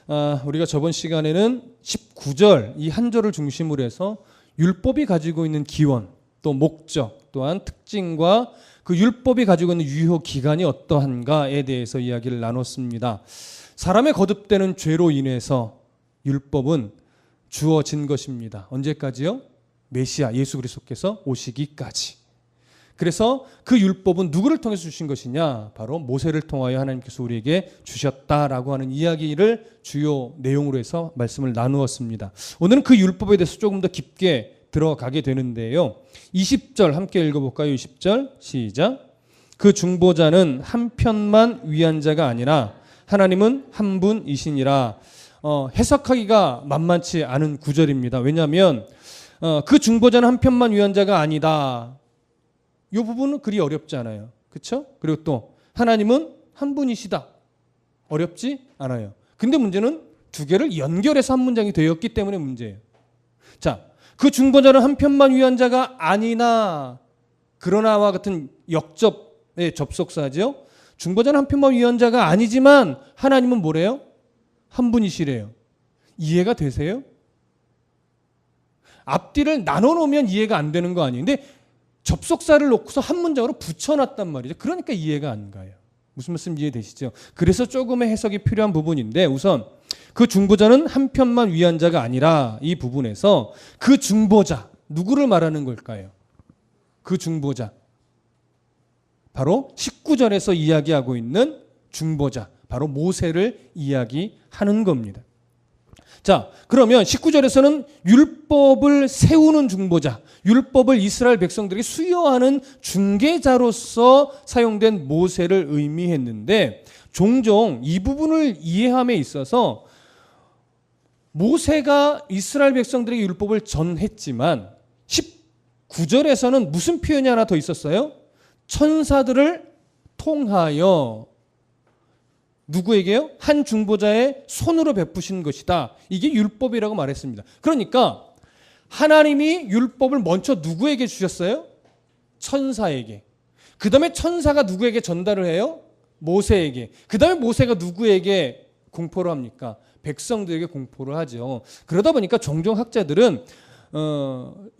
우리가 저번 시간에는 19절 이 한 절을 중심으로 해서 율법이 가지고 있는 기원, 또 목적, 또한 특징과 그 율법이 가지고 있는 유효 기간이 어떠한가에 대해서 이야기를 나눴습니다. 사람의 거듭되는 죄로 인해서 율법은 주어진 것입니다. 언제까지요? 메시아 예수 그리스도께서 오시기까지. 그래서 그 율법은 누구를 통해서 주신 것이냐? 바로 모세를 통하여 하나님께서 우리에게 주셨다라고 하는 이야기를 주요 내용으로 해서 말씀을 나누었습니다. 오늘은 그 율법에 대해서 조금 더 깊게 들어가게 되는데요. 20절 함께 읽어볼까요? 20절 시작. 그 중보자는 한 편만 위한 자가 아니라 하나님은 한 분이시니라. 해석하기가 만만치 않은 구절입니다. 왜냐하면 그 중보자는 한 편만 위한 자가 아니다. 이 부분은 그리 어렵지 않아요. 그렇죠? 그리고 또 하나님은 한 분이시다. 어렵지 않아요. 근데 문제는 두 개를 연결해서 한 문장이 되었기 때문에 문제예요. 자, 그 중보자는 한 편만 위한 자가 아니나 그러나와 같은 역접의 접속사죠. 중보자는 한 편만 위한 자가 아니지만 하나님은 뭐래요? 한 분이시래요. 이해가 되세요? 앞뒤를 나눠 놓으면 이해가 안 되는 거 아니에요. 근데 접속사를 놓고서 한 문장으로 붙여놨단 말이죠. 그러니까 이해가 안 가요. 무슨 말씀 이해되시죠? 그래서 조금의 해석이 필요한 부분인데 우선 그 중보자는 한 편만 위한 자가 아니라 이 부분에서 그 중보자 누구를 말하는 걸까요? 그 중보자 바로 19절에서 이야기하고 있는 중보자 바로 모세를 이야기하는 겁니다. 자, 그러면 19절에서는 율법을 세우는 중보자, 율법을 이스라엘 백성들에게 수여하는 중개자로서 사용된 모세를 의미했는데 종종 이 부분을 이해함에 있어서 모세가 이스라엘 백성들에게 율법을 전했지만 19절에서는 무슨 표현이 하나 더 있었어요? 천사들을 통하여 누구에게요? 한 중보자의 손으로 베푸신 것이다. 이게 율법이라고 말했습니다. 그러니까 하나님이 율법을 먼저 누구에게 주셨어요? 천사에게. 그 다음에 천사가 누구에게 전달을 해요? 모세에게. 그 다음에 모세가 누구에게 공포를 합니까? 백성들에게 공포를 하죠. 그러다 보니까 종종 학자들은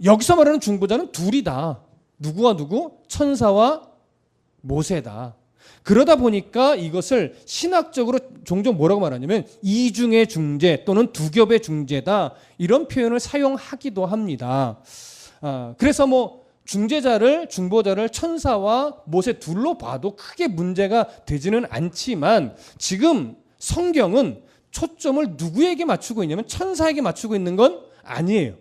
여기서 말하는 중보자는 둘이다. 누구와 누구? 천사와 모세다. 그러다 보니까 이것을 신학적으로 종종 뭐라고 말하냐면 이중의 중재 또는 두 겹의 중재다 이런 표현을 사용하기도 합니다. 그래서 뭐 중보자를 천사와 모세 둘로 봐도 크게 문제가 되지는 않지만 지금 성경은 초점을 누구에게 맞추고 있냐면 천사에게 맞추고 있는 건 아니에요.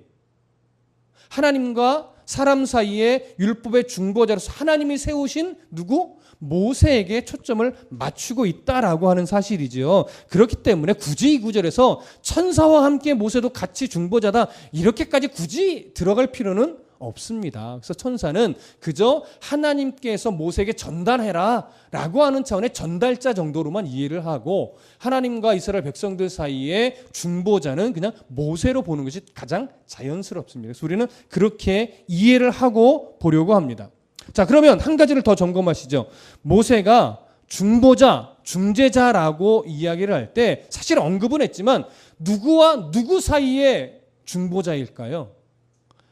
하나님과 사람 사이에 율법의 중보자로서 하나님이 세우신 누구? 모세에게 초점을 맞추고 있다라고 하는 사실이죠. 그렇기 때문에 굳이 이 구절에서 천사와 함께 모세도 같이 중보자다 이렇게까지 굳이 들어갈 필요는 없습니다. 그래서 천사는 그저 하나님께서 모세에게 전달해라 라고 하는 차원의 전달자 정도로만 이해를 하고 하나님과 이스라엘 백성들 사이에 중보자는 그냥 모세로 보는 것이 가장 자연스럽습니다. 그래서 우리는 그렇게 이해를 하고 보려고 합니다. 자, 그러면 한 가지를 더 점검하시죠. 모세가 중보자, 중재자라고 이야기를 할 때 사실 언급은 했지만 누구와 누구 사이의 중보자일까요?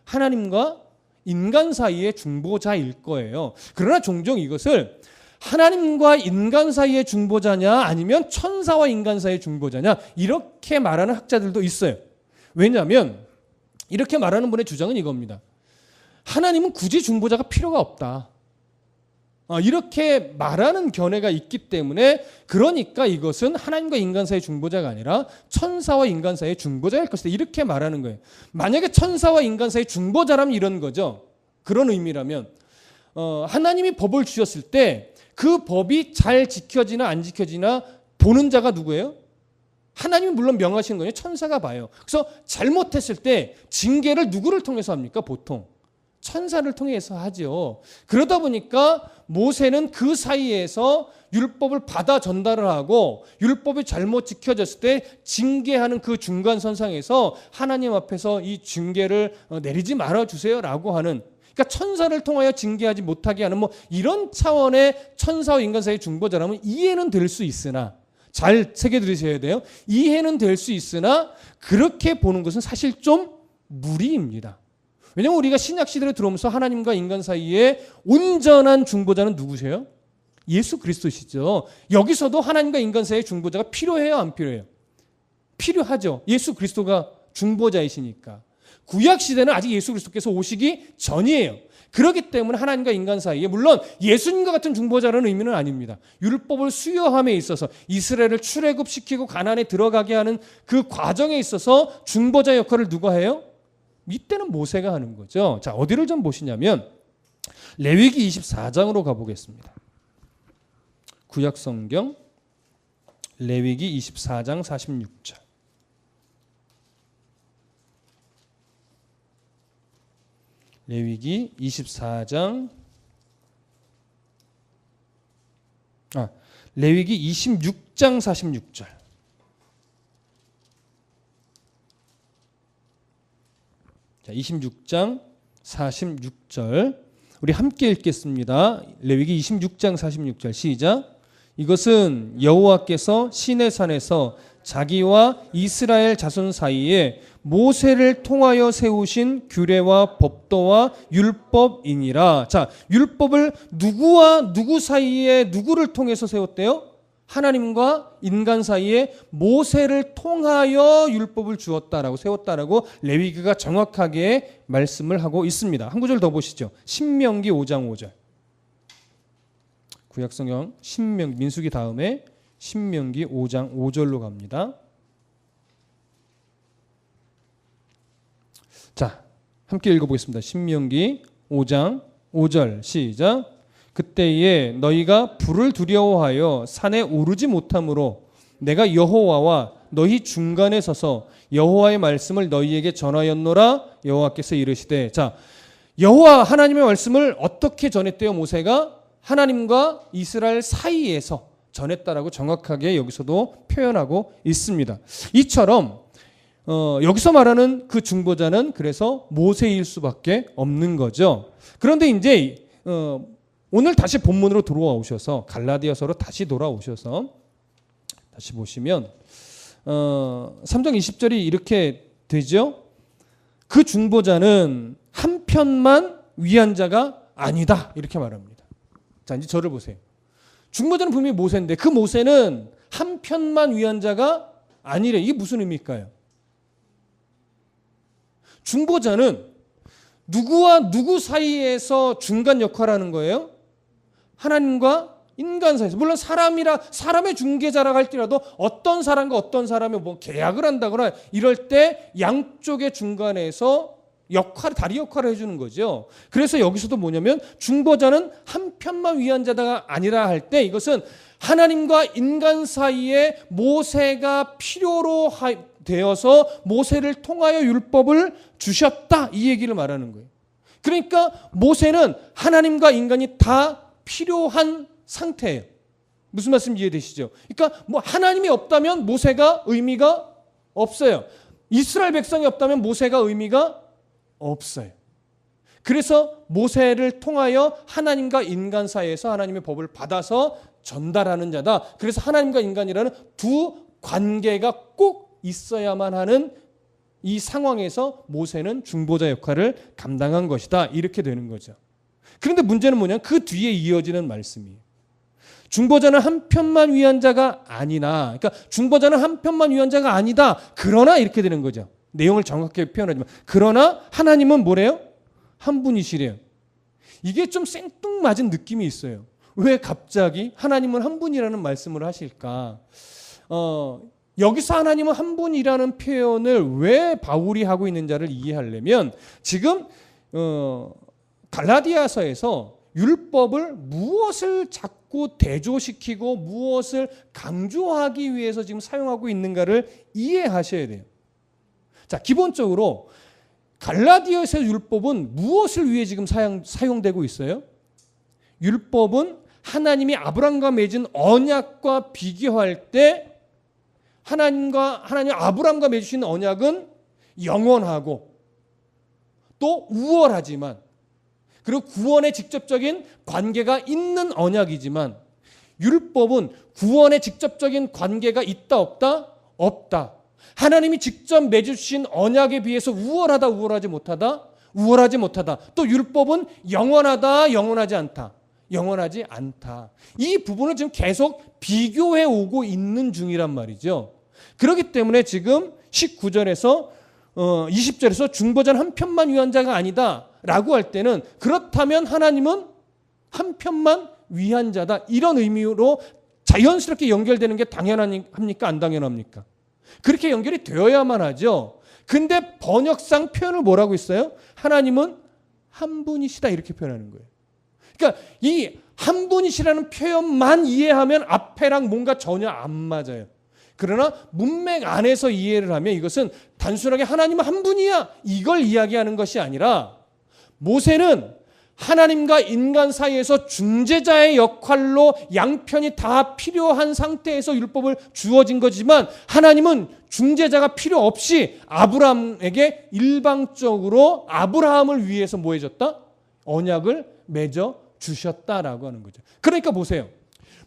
하나님과 인간 사이의 중보자일 거예요. 그러나 종종 이것을 하나님과 인간 사이의 중보자냐 아니면 천사와 인간 사이의 중보자냐 이렇게 말하는 학자들도 있어요. 왜냐하면 이렇게 말하는 분의 주장은 이겁니다. 하나님은 굳이 중보자가 필요가 없다. 이렇게 말하는 견해가 있기 때문에 그러니까 이것은 하나님과 인간 사이의 중보자가 아니라 천사와 인간 사이의 중보자일 것이다. 이렇게 말하는 거예요. 만약에 천사와 인간 사이의 중보자라면 이런 거죠. 그런 의미라면 하나님이 법을 주셨을 때 그 법이 잘 지켜지나 안 지켜지나 보는 자가 누구예요? 하나님이 물론 명하시는 거예요. 천사가 봐요. 그래서 잘못했을 때 징계를 누구를 통해서 합니까? 보통 천사를 통해서 하죠. 그러다 보니까 모세는 그 사이에서 율법을 받아 전달을 하고 율법이 잘못 지켜졌을 때 징계하는 그 중간선상에서 하나님 앞에서 이 징계를 내리지 말아주세요라고 하는 그러니까 천사를 통하여 징계하지 못하게 하는 뭐 이런 차원의 천사와 인간 사이의 중보자라면 이해는 될 수 있으나 잘 새겨 들으셔야 돼요. 이해는 될 수 있으나 그렇게 보는 것은 사실 좀 무리입니다. 왜냐하면 우리가 신약 시대로 들어오면서 하나님과 인간 사이에 온전한 중보자는 누구세요? 예수 그리스도시죠. 여기서도 하나님과 인간 사이의 중보자가 필요해요, 안 필요해요? 필요하죠. 예수 그리스도가 중보자이시니까. 구약 시대는 아직 예수 그리스도께서 오시기 전이에요. 그렇기 때문에 하나님과 인간 사이에 물론 예수님과 같은 중보자라는 의미는 아닙니다. 율법을 수여함에 있어서 이스라엘을 출애굽시키고 가나안에 들어가게 하는 그 과정에 있어서 중보자 역할을 누가 해요? 이때는 모세가 하는 거죠. 자, 어디를 좀 보시냐면 레위기 24장으로 가보겠습니다. 구약 성경 레위기 24장 46절. 레위기 24장 레위기 26장 46절. 자, 26장 46절. 우리 함께 읽겠습니다. 레위기 26장 46절 시작. 이것은 여호와께서 시내산에서 자기와 이스라엘 자손 사이에 모세를 통하여 세우신 규례와 법도와 율법이니라. 자, 율법을 누구와 누구 사이에 누구를 통해서 세웠대요? 하나님과 인간 사이에 모세를 통하여 율법을 주었다라고 세웠다라고 레위기가 정확하게 말씀을 하고 있습니다. 한 구절 더 보시죠. 신명기 5장 5절. 구약성경 민수기 다음에 신명기 5장 5절로 갑니다. 자, 함께 읽어보겠습니다. 신명기 5장 5절 시작. 그때에 너희가 불을 두려워하여 산에 오르지 못하므로 내가 여호와와 너희 중간에 서서 여호와의 말씀을 너희에게 전하였노라. 여호와께서 이르시되. 자, 여호와 하나님의 말씀을 어떻게 전했대요? 모세가 하나님과 이스라엘 사이에서 전했다라고 정확하게 여기서도 표현하고 있습니다. 이처럼 여기서 말하는 그 중보자는 그래서 모세일 수밖에 없는 거죠. 그런데 이제 오늘 다시 본문으로 돌아오셔서 갈라디아서로 다시 돌아오셔서 다시 보시면 3장 20절이 이렇게 되죠. 그 중보자는 한편만 위한 자가 아니다 이렇게 말합니다. 자, 이제 저를 보세요. 중보자는 분명히 모세인데 그 모세는 한편만 위한 자가 아니래. 이게 무슨 의미일까요? 중보자는 누구와 누구 사이에서 중간 역할을 하는 거예요? 하나님과 인간 사이에서. 물론 사람의 중개자라고 할지라도 어떤 사람과 어떤 사람이 뭐 계약을 한다거나 이럴 때 양쪽의 중간에서 다리 역할을 해주는 거죠. 그래서 여기서도 뭐냐면 중보자는 한편만 위한 자가 아니라 할 때 이것은 하나님과 인간 사이에 모세가 필요로 되어서 모세를 통하여 율법을 주셨다 이 얘기를 말하는 거예요. 그러니까 모세는 하나님과 인간이 다 필요한 상태예요. 무슨 말씀 이해되시죠? 그러니까 뭐 하나님이 없다면 모세가 의미가 없어요. 이스라엘 백성이 없다면 모세가 의미가 없어요. 그래서 모세를 통하여 하나님과 인간 사이에서 하나님의 법을 받아서 전달하는 자다. 그래서 하나님과 인간이라는 두 관계가 꼭 있어야만 하는 이 상황에서 모세는 중보자 역할을 감당한 것이다. 이렇게 되는 거죠. 그런데 문제는 뭐냐면 그 뒤에 이어지는 말씀이에요. 중보자는 한편만 위한 자가 아니나, 그러니까 중보자는 한편만 위한 자가 아니다. 그러나 이렇게 되는 거죠. 내용을 정확하게 표현하지만 그러나 하나님은 뭐래요? 한 분이시래요. 이게 좀 생뚱맞은 느낌이 있어요. 왜 갑자기 하나님은 한 분이라는 말씀을 하실까? 여기서 하나님은 한 분이라는 표현을 왜 바울이 하고 있는지를 이해하려면 지금 갈라디아서에서 율법을 무엇을 자꾸 대조시키고 무엇을 강조하기 위해서 지금 사용하고 있는가를 이해하셔야 돼요. 자, 기본적으로 갈라디아서의 율법은 무엇을 위해 지금 사용되고 있어요? 율법은 하나님이 아브라함과 맺은 언약과 비교할 때 하나님 아브라함과 맺으신 언약은 영원하고 또 우월하지만 그리고 구원에 직접적인 관계가 있는 언약이지만 율법은 구원에 직접적인 관계가 있다 없다? 없다. 하나님이 직접 맺으신 언약에 비해서 우월하다 우월하지 못하다? 우월하지 못하다. 또 율법은 영원하다 영원하지 않다. 영원하지 않다. 이 부분을 지금 계속 비교해 오고 있는 중이란 말이죠. 그렇기 때문에 지금 19절에서 20절에서 중보자는 한 편만 위한 자가 아니다 라고 할 때는 그렇다면 하나님은 한 편만 위한 자다. 이런 의미로 자연스럽게 연결되는 게 당연합니까? 안 당연합니까? 그렇게 연결이 되어야만 하죠. 근데 번역상 표현을 뭐라고 했어요? 하나님은 한 분이시다 이렇게 표현하는 거예요. 그러니까 이 한 분이시라는 표현만 이해하면 앞에랑 뭔가 전혀 안 맞아요. 그러나 문맥 안에서 이해를 하면 이것은 단순하게 하나님은 한 분이야 이걸 이야기하는 것이 아니라 모세는 하나님과 인간 사이에서 중재자의 역할로 양편이 다 필요한 상태에서 율법을 주어진 거지만 하나님은 중재자가 필요 없이 아브라함에게 일방적으로 아브라함을 위해서 뭐 해줬다? 언약을 맺어 주셨다라고 하는 거죠. 그러니까 보세요.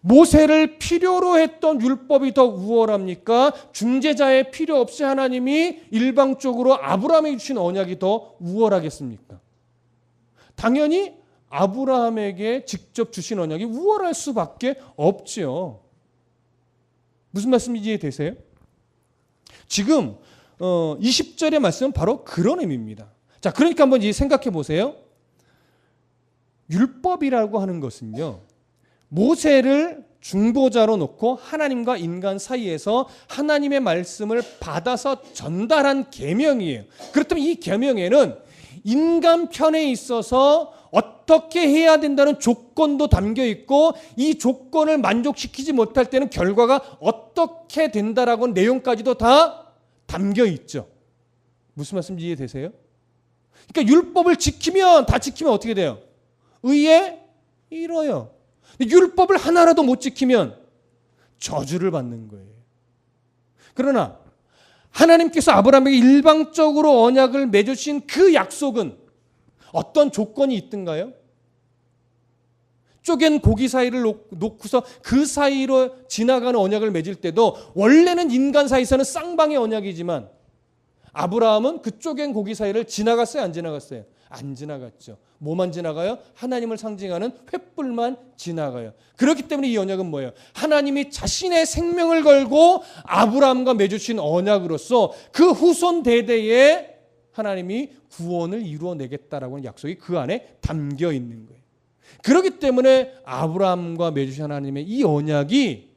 모세를 필요로 했던 율법이 더 우월합니까? 중재자의 필요 없이 하나님이 일방적으로 아브라함에게 주신 언약이 더 우월하겠습니까? 당연히 아브라함에게 직접 주신 언약이 우월할 수밖에 없죠. 무슨 말씀인지 이해되세요? 지금 20절의 말씀은 바로 그런 의미입니다. 자, 그러니까 한번 생각해 보세요. 율법이라고 하는 것은요. 모세를 중보자로 놓고 하나님과 인간 사이에서 하나님의 말씀을 받아서 전달한 계명이에요. 그렇다면 이 계명에는 인간 편에 있어서 어떻게 해야 된다는 조건도 담겨 있고 이 조건을 만족시키지 못할 때는 결과가 어떻게 된다라고 하는 내용까지도 다 담겨 있죠. 무슨 말씀인지 이해되세요? 그러니까 율법을 지키면 다 지키면 어떻게 돼요? 의에 이뤄요. 율법을 하나라도 못 지키면 저주를 받는 거예요. 그러나 하나님께서 아브라함에게 일방적으로 언약을 맺으신 그 약속은 어떤 조건이 있던가요? 쪼갠 고기 사이를 놓고서 그 사이로 지나가는 언약을 맺을 때도 원래는 인간 사이에서는 쌍방의 언약이지만 아브라함은 그 쪼갠 고기 사이를 지나갔어요? 안 지나갔어요? 안 지나갔죠. 뭐만 지나가요? 하나님을 상징하는 횃불만 지나가요. 그렇기 때문에 이 언약은 뭐예요? 하나님이 자신의 생명을 걸고 아브라함과 맺으신 언약으로서 그 후손 대대에 하나님이 구원을 이루어내겠다라고 하는 약속이 그 안에 담겨 있는 거예요. 그렇기 때문에 아브라함과 맺으신 하나님의 이 언약이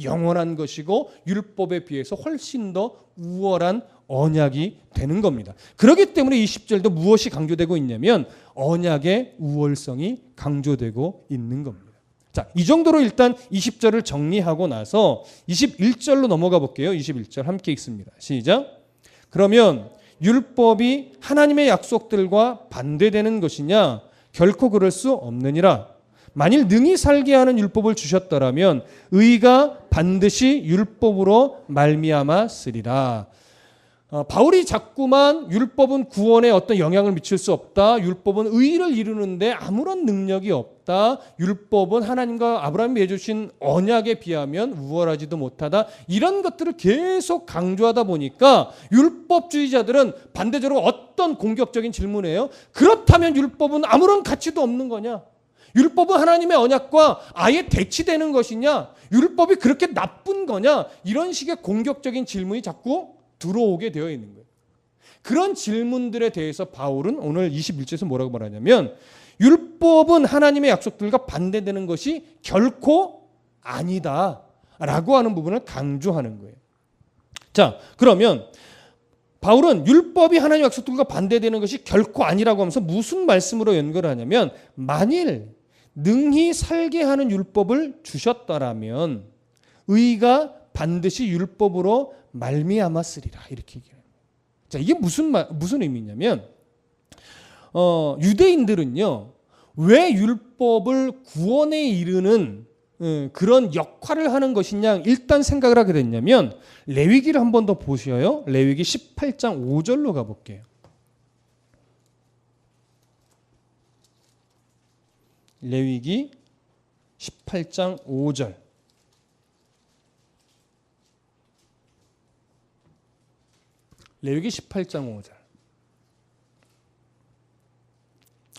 영원한 것이고 율법에 비해서 훨씬 더 우월한 언약이 되는 겁니다. 그렇기 때문에 이 10절도 무엇이 강조되고 있냐면 언약의 우월성이 강조되고 있는 겁니다. 자, 이 정도로 일단 20절을 정리하고 나서 21절로 넘어가 볼게요. 21절 함께 읽습니다. 시작. 그러면 율법이 하나님의 약속들과 반대되는 것이냐? 결코 그럴 수 없느니라. 만일 능히 살게 하는 율법을 주셨더라면 의가 반드시 율법으로 말미암아 쓰리라. 바울이 자꾸만 율법은 구원에 어떤 영향을 미칠 수 없다. 율법은 의를 이루는데 아무런 능력이 없다. 율법은 하나님과 아브라함이 맺으신 언약에 비하면 우월하지도 못하다. 이런 것들을 계속 강조하다 보니까 율법주의자들은 반대적으로 어떤 공격적인 질문이에요. 그렇다면 율법은 아무런 가치도 없는 거냐? 율법은 하나님의 언약과 아예 대치되는 것이냐? 율법이 그렇게 나쁜 거냐? 이런 식의 공격적인 질문이 자꾸 들어오게 되어 있는 거예요. 그런 질문들에 대해서 바울은 오늘 21절에서 뭐라고 말하냐면 율법은 하나님의 약속들과 반대되는 것이 결코 아니다 라고 하는 부분을 강조하는 거예요. 자, 그러면 바울은 율법이 하나님의 약속들과 반대되는 것이 결코 아니라고 하면서 무슨 말씀으로 연결을 하냐면 만일 능히 살게 하는 율법을 주셨더라면 의가 반드시 율법으로 말미암았으리라 이렇게 얘기해요. 자, 이게 무슨 의미냐면 유대인들은요 왜 율법을 구원에 이르는 그런 역할을 하는 것이냐 일단 생각을 하게 됐냐면 레위기를 한 번 더 보셔요. 레위기 18장 5절로 가볼게요. 레위기 18장 5절. 레위기 18장 5절.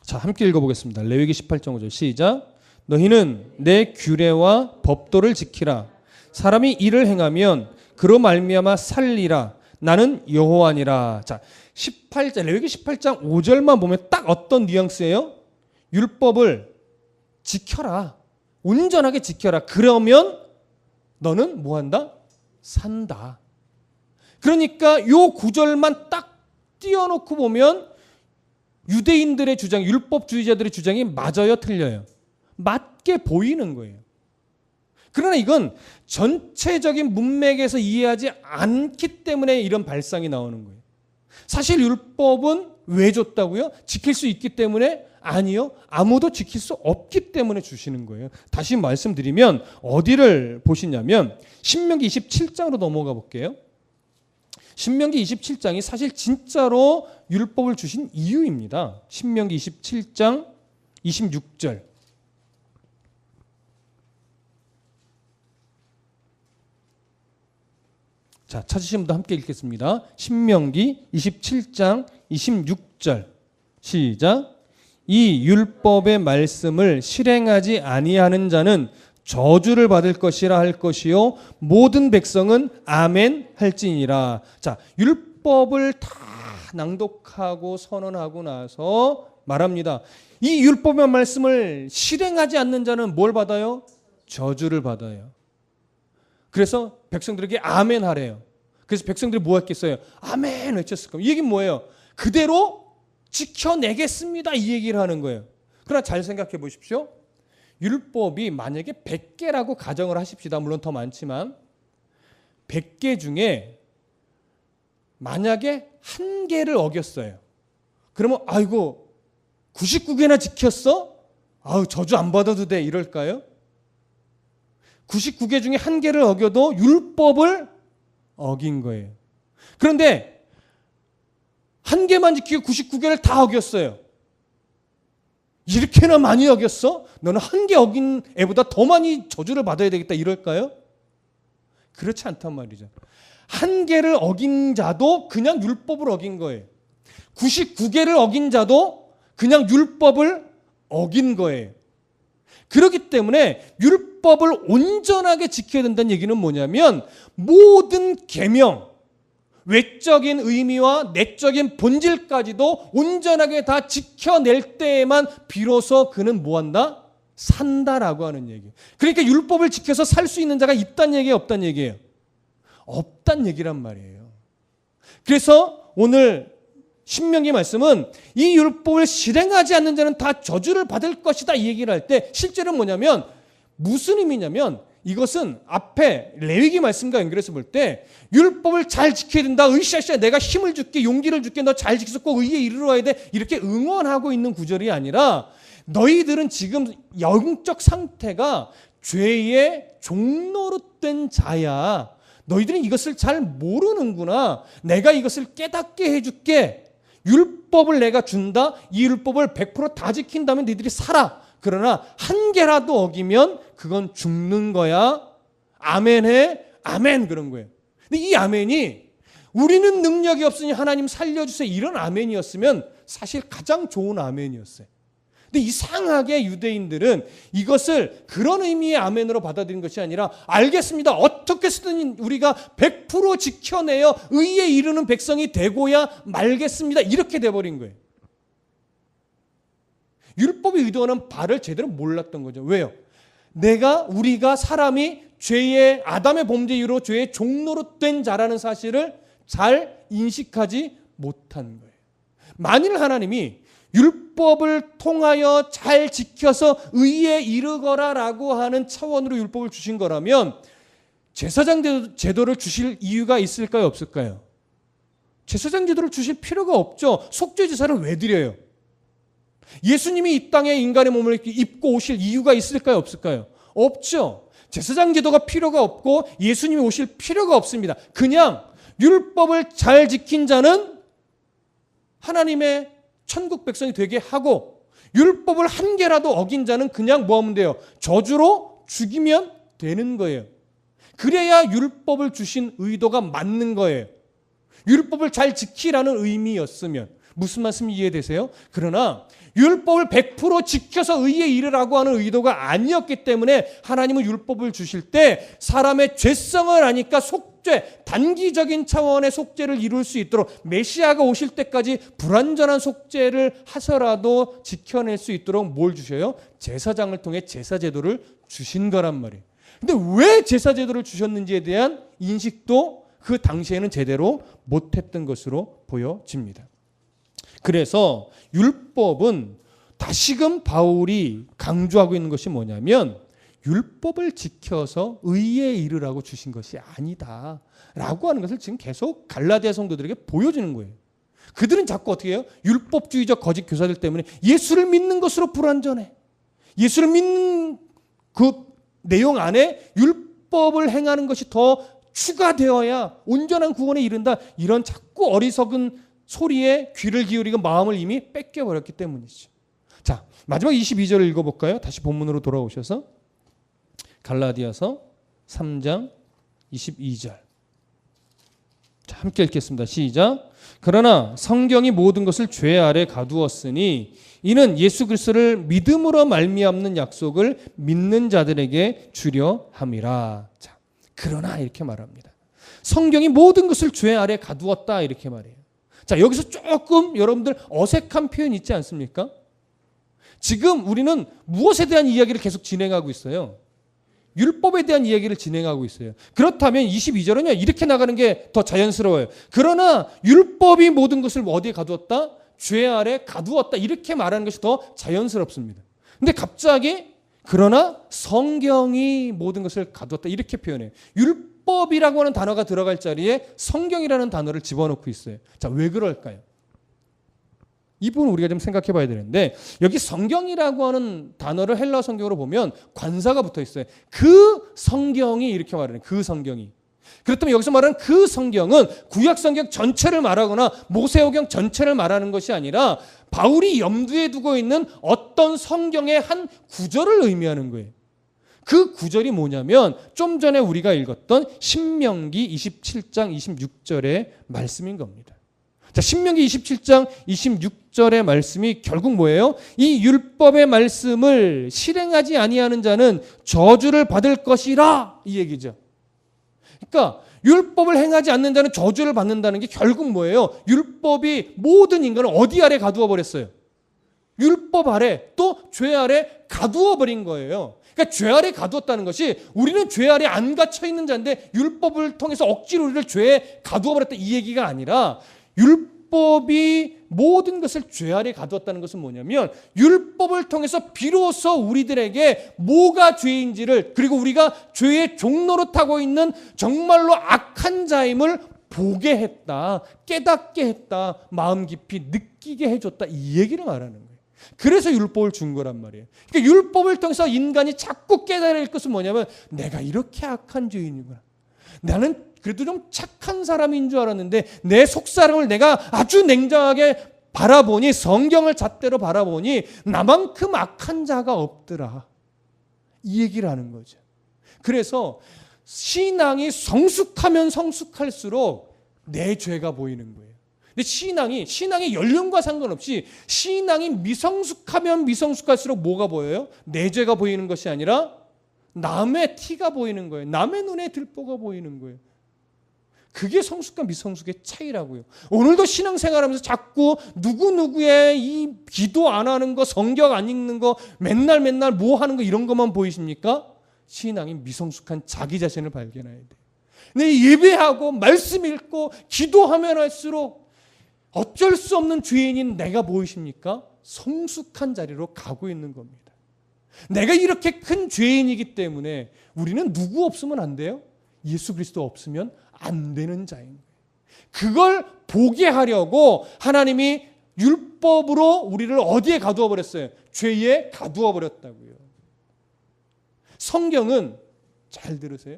자, 함께 읽어보겠습니다. 레위기 18장 5절 시작. 너희는 내 규례와 법도를 지키라. 사람이 이를 행하면 그로 말미암아 살리라. 나는 여호와니라. 자, 18장 레위기 18장 5절만 보면 딱 어떤 뉘앙스예요? 율법을 지켜라. 온전하게 지켜라. 그러면 너는 뭐 한다? 산다. 그러니까 요 구절만 딱 띄워놓고 보면 유대인들의 주장, 율법주의자들의 주장이 맞아요, 틀려요? 맞게 보이는 거예요. 그러나 이건 전체적인 문맥에서 이해하지 않기 때문에 이런 발상이 나오는 거예요. 사실 율법은 왜 줬다고요? 지킬 수 있기 때문에? 아니요. 아무도 지킬 수 없기 때문에 주시는 거예요. 다시 말씀드리면 어디를 보시냐면 신명기 27장으로 넘어가 볼게요. 신명기 27장이 사실 진짜로 율법을 주신 이유입니다. 신명기 27장 26절. 자, 찾으신 분도 함께 읽겠습니다. 신명기 27장 26절. 시작. 이 율법의 말씀을 실행하지 아니하는 자는 저주를 받을 것이라 할 것이요 모든 백성은 아멘 할지니라. 자, 율법을 다 낭독하고 선언하고 나서 말합니다. 이 율법의 말씀을 실행하지 않는 자는 뭘 받아요? 저주를 받아요. 그래서 백성들에게 아멘 하래요. 그래서 백성들이 뭐 했겠어요? 아멘 외쳤을 겁니다. 이 얘기는 뭐예요? 그대로 지켜내겠습니다. 이 얘기를 하는 거예요. 그러나 잘 생각해 보십시오. 율법이 만약에 100개라고 가정을 하십시다. 물론 더 많지만 100개 중에 만약에 1개를 어겼어요. 그러면 아이고 99개나 지켰어? 아우 저주 안 받아도 돼 이럴까요? 99개 중에 1개를 어겨도 율법을 어긴 거예요. 그런데 1개만 지키고 99개를 다 어겼어요. 이렇게나 많이 어겼어? 너는 1개 어긴 애보다 더 많이 저주를 받아야 되겠다 이럴까요? 그렇지 않단 말이죠. 1개를 어긴 자도 그냥 율법을 어긴 거예요. 99개를 어긴 자도 그냥 율법을 어긴 거예요. 그렇기 때문에 율법을 온전하게 지켜야 된다는 얘기는 뭐냐면 모든 계명, 외적인 의미와 내적인 본질까지도 온전하게 다 지켜낼 때에만 비로소 그는 뭐한다? 산다라고 하는 얘기예요. 그러니까 율법을 지켜서 살 수 있는 자가 있다는 얘기예요? 없다는 얘기예요? 없다는 얘기란 말이에요. 그래서 오늘 신명기 말씀은 이 율법을 실행하지 않는 자는 다 저주를 받을 것이다 이 얘기를 할 때 실제로 뭐냐면 무슨 의미냐면 이것은 앞에 레위기 말씀과 연결해서 볼 때 율법을 잘 지켜야 된다. 으쌰으쌰 내가 힘을 줄게 용기를 줄게 너 잘 지켜서 꼭 의에 이르러 와야 돼. 이렇게 응원하고 있는 구절이 아니라 너희들은 지금 영적 상태가 죄의 종노릇된 자야. 너희들은 이것을 잘 모르는구나. 내가 이것을 깨닫게 해줄게. 율법을 내가 준다. 이 율법을 100% 다 지킨다면 너희들이 살아. 그러나 1개라도 어기면 그건 죽는 거야. 아멘해. 아멘 그런 거예요. 근데 이 아멘이 우리는 능력이 없으니 하나님 살려주세요. 이런 아멘이었으면 사실 가장 좋은 아멘이었어요. 근데 이상하게 유대인들은 이것을 그런 의미의 아멘으로 받아들인 것이 아니라 알겠습니다. 어떻게 쓰든 우리가 100% 지켜내어 의에 이르는 백성이 되고야 말겠습니다. 이렇게 돼버린 거예요. 율법이 의도하는 바를 제대로 몰랐던 거죠. 왜요? 우리가 사람이 죄의 아담의 범죄 이후로 죄의 종노릇된 자라는 사실을 잘 인식하지 못한 거예요. 만일 하나님이 율법을 통하여 잘 지켜서 의에 이르거라라고 하는 차원으로 율법을 주신 거라면 제사장 제도를 주실 이유가 있을까요? 없을까요? 제사장 제도를 주실 필요가 없죠. 속죄 제사를 왜 드려요? 예수님이 이 땅에 인간의 몸을 입고 오실 이유가 있을까요? 없을까요? 없죠. 제사장 제도가 필요가 없고 예수님이 오실 필요가 없습니다. 그냥 율법을 잘 지킨 자는 하나님의 천국 백성이 되게 하고 율법을 한 개라도 어긴 자는 그냥 뭐 하면 돼요? 저주로 죽이면 되는 거예요. 그래야 율법을 주신 의도가 맞는 거예요. 율법을 잘 지키라는 의미였으면. 무슨 말씀 이해되세요? 그러나 율법을 100% 지켜서 의에 이르라고 하는 의도가 아니었기 때문에 하나님은 율법을 주실 때 사람의 죄성을 아니까 속죄, 단기적인 차원의 속죄를 이룰 수 있도록 메시아가 오실 때까지 불완전한 속죄를 하서라도 지켜낼 수 있도록 뭘 주셔요? 제사장을 통해 제사제도를 주신 거란 말이에요. 근데 왜 제사제도를 주셨는지에 대한 인식도 그 당시에는 제대로 못했던 것으로 보여집니다. 그래서 율법은 다시금 바울이 강조하고 있는 것이 뭐냐면 율법을 지켜서 의에 이르라고 주신 것이 아니다 라고 하는 것을 지금 계속 갈라디아 성도들에게 보여주는 거예요. 그들은 자꾸 어떻게 해요? 율법주의적 거짓 교사들 때문에 예수를 믿는 것으로 불완전해. 예수를 믿는 그 내용 안에 율법을 행하는 것이 더 추가되어야 온전한 구원에 이른다. 이런 자꾸 어리석은 소리에 귀를 기울이고 마음을 이미 뺏겨버렸기 때문이죠. 자, 마지막 22절을 읽어볼까요? 다시 본문으로 돌아오셔서 갈라디아서 3장 22절. 자, 함께 읽겠습니다. 시작. 그러나 성경이 모든 것을 죄 아래 가두었으니 이는 예수 그리스도를 믿음으로 말미암는 약속을 믿는 자들에게 주려 함이라. 자, 그러나 이렇게 말합니다. 성경이 모든 것을 죄 아래 가두었다 이렇게 말해요. 자, 여기서 조금 여러분들 어색한 표현 있지 않습니까? 지금 우리는 무엇에 대한 이야기를 계속 진행하고 있어요? 율법에 대한 이야기를 진행하고 있어요. 그렇다면 22절은요, 이렇게 나가는 게 더 자연스러워요. 그러나 율법이 모든 것을 어디에 가두었다? 죄 아래 가두었다. 이렇게 말하는 것이 더 자연스럽습니다. 근데 갑자기 그러나 성경이 모든 것을 가두었다. 이렇게 표현해요. 율법이라고 하는 단어가 들어갈 자리에 성경이라는 단어를 집어넣고 있어요. 자, 왜 그럴까요? 이 부분 우리가 좀 생각해 봐야 되는데 여기 성경이라고 하는 단어를 헬라어 성경으로 보면 관사가 붙어 있어요. 그 성경이 이렇게 말하는 그 성경이. 그렇다면 여기서 말하는 그 성경은 구약 성경 전체를 말하거나 모세오경 전체를 말하는 것이 아니라 바울이 염두에 두고 있는 어떤 성경의 한 구절을 의미하는 거예요. 그 구절이 뭐냐면 좀 전에 우리가 읽었던 신명기 27장 26절의 말씀인 겁니다. 자, 신명기 27장 26절의 말씀이 결국 뭐예요? 이 율법의 말씀을 실행하지 아니하는 자는 저주를 받을 것이라 이 얘기죠. 그러니까 율법을 행하지 않는 자는 저주를 받는다는 게 결국 뭐예요? 율법이 모든 인간을 어디 아래 가두어 버렸어요? 율법 아래 또 죄 아래 가두어 버린 거예요. 그러니까 죄 아래 가두었다는 것이 우리는 죄 아래 안 갇혀 있는 자인데 율법을 통해서 억지로 우리를 죄에 가두어 버렸다 이 얘기가 아니라 율법이 모든 것을 죄 아래 가두었다는 것은 뭐냐면 율법을 통해서 비로소 우리들에게 뭐가 죄인지를 그리고 우리가 죄의 종로로 타고 있는 정말로 악한 자임을 보게 했다. 깨닫게 했다. 마음 깊이 느끼게 해줬다. 이 얘기를 말하는 거예요. 그래서 율법을 준 거란 말이에요. 그러니까 율법을 통해서 인간이 자꾸 깨달을 것은 뭐냐면 내가 이렇게 악한 죄인이구나. 나는 그래도 좀 착한 사람인 줄 알았는데 내 속사람을 내가 아주 냉정하게 바라보니 성경을 잣대로 바라보니 나만큼 악한 자가 없더라. 이 얘기를 하는 거죠. 그래서 신앙이 성숙하면 성숙할수록 내 죄가 보이는 거예요. 근데 신앙의 연령과 상관없이 신앙이 미성숙하면 미성숙할수록 뭐가 보여요? 내 죄가 보이는 것이 아니라 남의 티가 보이는 거예요. 남의 눈에 들보가 보이는 거예요. 그게 성숙과 미성숙의 차이라고요. 오늘도 신앙생활하면서 자꾸 누구누구의 이 기도 안 하는 거, 성경 안 읽는 거, 맨날 뭐 하는 거 이런 것만 보이십니까? 신앙이 미성숙한 자기 자신을 발견해야 돼요. 근데 예배하고 말씀 읽고 기도하면 할수록 어쩔 수 없는 죄인인 내가 보이십니까? 성숙한 자리로 가고 있는 겁니다. 내가 이렇게 큰 죄인이기 때문에 우리는 누구 없으면 안 돼요? 예수 그리스도 없으면 안 되는 자인 거예요. 그걸 보게 하려고 하나님이 율법으로 우리를 어디에 가두어 버렸어요? 죄에 가두어 버렸다고요. 성경은 잘 들으세요.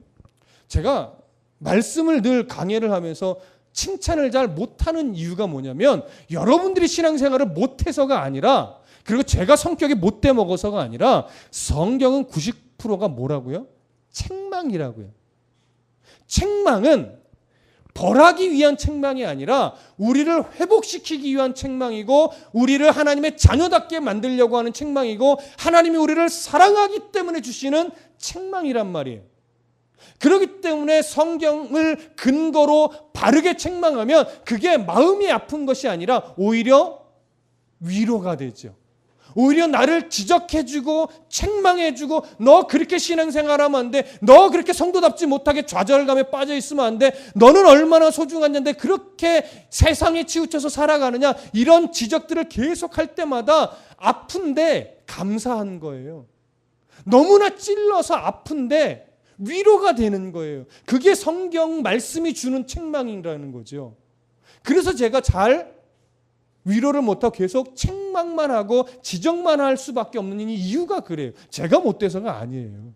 제가 말씀을 늘 강해를 하면서 칭찬을 잘 못하는 이유가 뭐냐면 여러분들이 신앙생활을 못해서가 아니라, 그리고 제가 성격이 못돼 먹어서가 아니라, 성경은 90%가 뭐라고요? 책망이라고요. 책망은 벌하기 위한 책망이 아니라 우리를 회복시키기 위한 책망이고, 우리를 하나님의 자녀답게 만들려고 하는 책망이고, 하나님이 우리를 사랑하기 때문에 주시는 책망이란 말이에요. 그렇기 때문에 성경을 근거로 바르게 책망하면 그게 마음이 아픈 것이 아니라 오히려 위로가 되죠. 오히려 나를 지적해주고 책망해주고, 너 그렇게 신앙생활하면 안 돼, 너 그렇게 성도답지 못하게 좌절감에 빠져있으면 안 돼, 너는 얼마나 소중한 자인데 그렇게 세상에 치우쳐서 살아가느냐, 이런 지적들을 계속할 때마다 아픈데 감사한 거예요. 너무나 찔러서 아픈데 위로가 되는 거예요. 그게 성경 말씀이 주는 책망이라는 거죠. 그래서 제가 잘 위로를 못하고 계속 책망만 하고 지적만 할 수밖에 없는 이유가 그래요. 제가 못돼서가 아니에요.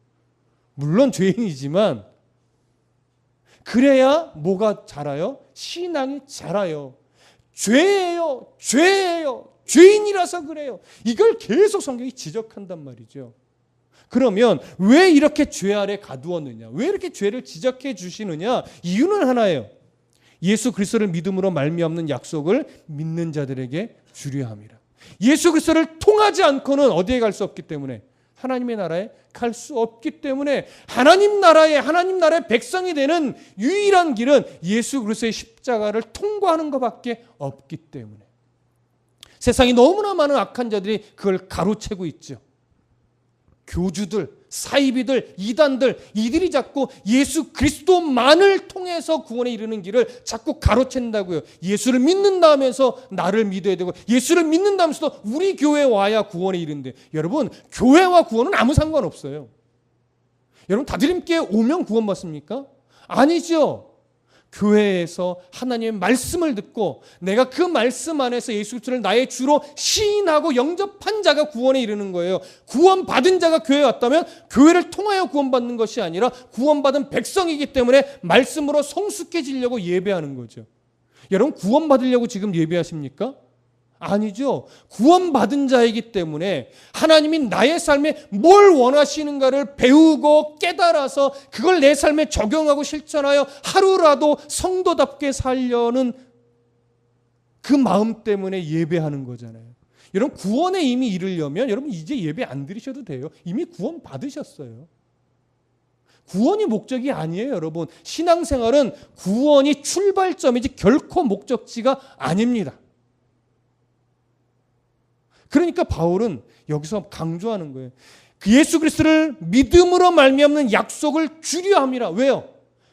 물론 죄인이지만 그래야 뭐가 자라요? 신앙이 자라요. 죄예요. 죄예요. 죄인이라서 그래요. 이걸 계속 성경이 지적한단 말이죠. 그러면 왜 이렇게 죄 아래 가두었느냐? 왜 이렇게 죄를 지적해 주시느냐? 이유는 하나예요. 예수 그리스도를 믿음으로 말미암는 약속을 믿는 자들에게 주려 함이라. 예수 그리스도를 통하지 않고는 어디에 갈 수 없기 때문에, 하나님의 나라에 갈 수 없기 때문에, 하나님 나라의 백성이 되는 유일한 길은 예수 그리스도의 십자가를 통과하는 것밖에 없기 때문에, 세상에 너무나 많은 악한 자들이 그걸 가로채고 있죠. 교주들, 사이비들, 이단들, 이들이 자꾸 예수 그리스도만을 통해서 구원에 이르는 길을 자꾸 가로챈다고요. 예수를 믿는다면서 나를 믿어야 되고, 예수를 믿는다면서도 우리 교회에 와야 구원에 이른대. 여러분, 교회와 구원은 아무 상관없어요. 여러분, 다드림교회 오면 구원받습니까? 아니죠. 교회에서 하나님의 말씀을 듣고 내가 그 말씀 안에서 예수 그리스도를 나의 주로 시인하고 영접한 자가 구원에 이르는 거예요. 구원받은 자가 교회에 왔다면 교회를 통하여 구원받는 것이 아니라 구원받은 백성이기 때문에 말씀으로 성숙해지려고 예배하는 거죠. 여러분, 구원받으려고 지금 예배하십니까? 아니죠. 구원받은 자이기 때문에 하나님이 나의 삶에 뭘 원하시는가를 배우고 깨달아서 그걸 내 삶에 적용하고 실천하여 하루라도 성도답게 살려는 그 마음 때문에 예배하는 거잖아요. 여러분, 구원에 이미 이르려면 여러분 이제 예배 안 드리셔도 돼요. 이미 구원 받으셨어요. 구원이 목적이 아니에요, 여러분. 신앙생활은 구원이 출발점이지 결코 목적지가 아닙니다. 그러니까 바울은 여기서 강조하는 거예요. 그 예수 그리스도를 믿음으로 말미암는 약속을 주려 함이라. 왜요?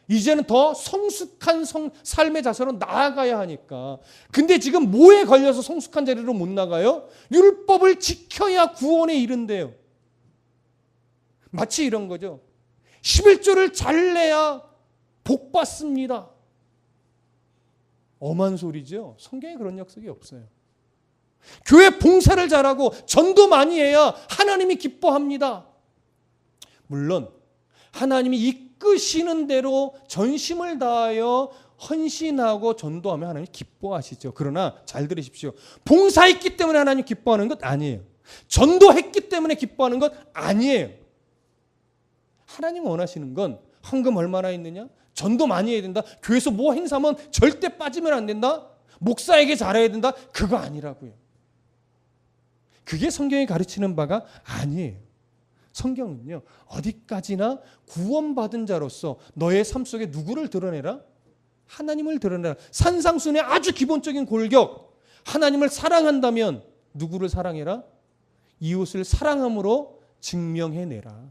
이제는 더 성숙한 삶의 자세로 나아가야 하니까. 근데 지금 뭐에 걸려서 성숙한 자리로 못 나가요? 율법을 지켜야 구원에 이른대요. 마치 이런 거죠. 11조를 잘 내야 복 받습니다. 엄한 소리죠. 성경에 그런 약속이 없어요. 교회 봉사를 잘하고 전도 많이 해야 하나님이 기뻐합니다. 물론 하나님이 이끄시는 대로 전심을 다하여 헌신하고 전도하면 하나님 기뻐하시죠. 그러나 잘 들으십시오. 봉사했기 때문에 하나님 기뻐하는 것 아니에요. 전도했기 때문에 기뻐하는 것 아니에요. 하나님 원하시는 건 헌금 얼마나 있느냐? 전도 많이 해야 된다? 교회에서 뭐 행사하면 절대 빠지면 안 된다? 목사에게 잘해야 된다? 그거 아니라고요. 그게 성경이 가르치는 바가 아니에요. 성경은요, 어디까지나 구원받은 자로서 너의 삶 속에 누구를 드러내라? 하나님을 드러내라. 산상순의 아주 기본적인 골격. 하나님을 사랑한다면 누구를 사랑해라? 이웃을 사랑함으로 증명해내라.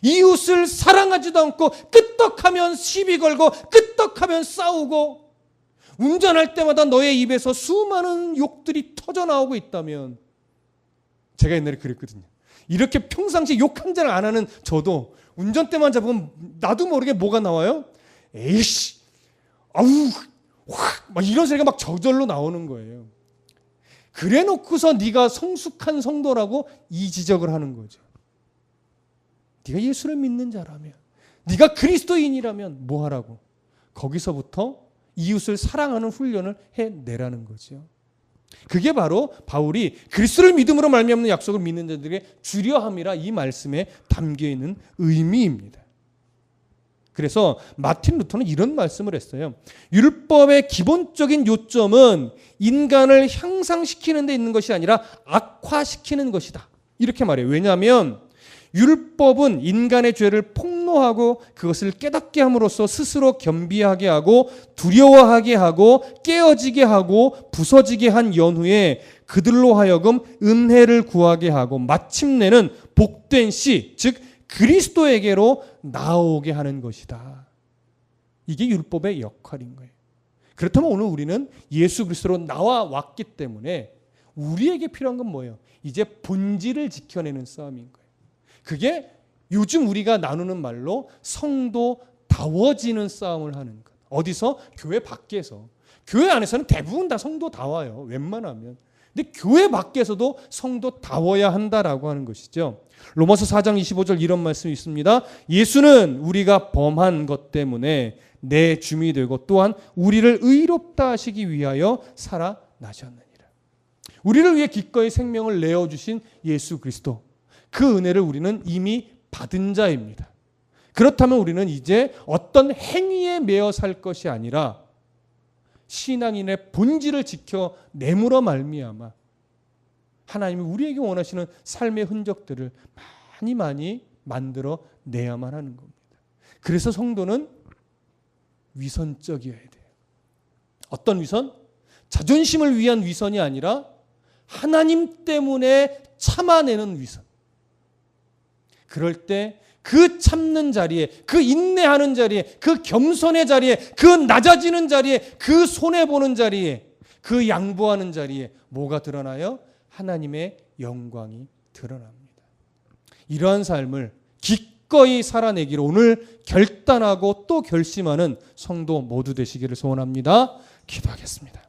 이웃을 사랑하지도 않고 끄떡하면 시비 걸고 끄떡하면 싸우고 운전할 때마다 너의 입에서 수많은 욕들이 터져나오고 있다면, 제가 옛날에 그랬거든요. 이렇게 평상시 욕 한 잔을 안 하는 저도 운전대만 잡으면 나도 모르게 뭐가 나와요? 에이씨, 아우, 확, 막 이런 소리가 막 저절로 나오는 거예요. 그래 놓고서 네가 성숙한 성도라고 이 지적을 하는 거죠. 네가 예수를 믿는 자라면, 네가 그리스도인이라면 뭐 하라고? 거기서부터 이웃을 사랑하는 훈련을 해내라는 거죠. 그게 바로 바울이 그리스도를 믿음으로 말미암는 약속을 믿는 자들에게 주려함이라 이 말씀에 담겨있는 의미입니다. 그래서 마틴 루터는 이런 말씀을 했어요. 율법의 기본적인 요점은 인간을 향상시키는 데 있는 것이 아니라 악화시키는 것이다. 이렇게 말해요. 왜냐하면 율법은 인간의 죄를 폭로하고 그것을 깨닫게 함으로써 스스로 겸비하게 하고 두려워하게 하고 깨어지게 하고 부서지게 한 연후에 그들로 하여금 은혜를 구하게 하고 마침내는 복된 씨, 즉 그리스도에게로 나아오게 하는 것이다. 이게 율법의 역할인 거예요. 그렇다면 오늘 우리는 예수 그리스도로 나와 왔기 때문에 우리에게 필요한 건 뭐예요? 이제 본질을 지켜내는 싸움인 거예요. 그게 요즘 우리가 나누는 말로 성도다워지는 싸움을 하는 것. 어디서? 교회 밖에서. 교회 안에서는 대부분 다 성도다워요. 웬만하면. 근데 교회 밖에서도 성도다워야 한다라고 하는 것이죠. 로마서 4장 25절 이런 말씀이 있습니다. 예수는 우리가 범한 것 때문에 내 줌이 되고 또한 우리를 의롭다 하시기 위하여 살아나셨느니라. 우리를 위해 기꺼이 생명을 내어주신 예수 그리스도, 그 은혜를 우리는 이미 받은 자입니다. 그렇다면 우리는 이제 어떤 행위에 매여 살 것이 아니라 신앙인의 본질을 지켜 내므로 말미암아 하나님이 우리에게 원하시는 삶의 흔적들을 많이 만들어 내야만 하는 겁니다. 그래서 성도는 위선적이어야 돼요. 어떤 위선? 자존심을 위한 위선이 아니라 하나님 때문에 참아내는 위선. 그럴 때 그 참는 자리에, 그 인내하는 자리에, 그 겸손의 자리에, 그 낮아지는 자리에, 그 손해보는 자리에, 그 양보하는 자리에 뭐가 드러나요? 하나님의 영광이 드러납니다. 이러한 삶을 기꺼이 살아내기로 오늘 결단하고 또 결심하는 성도 모두 되시기를 소원합니다. 기도하겠습니다.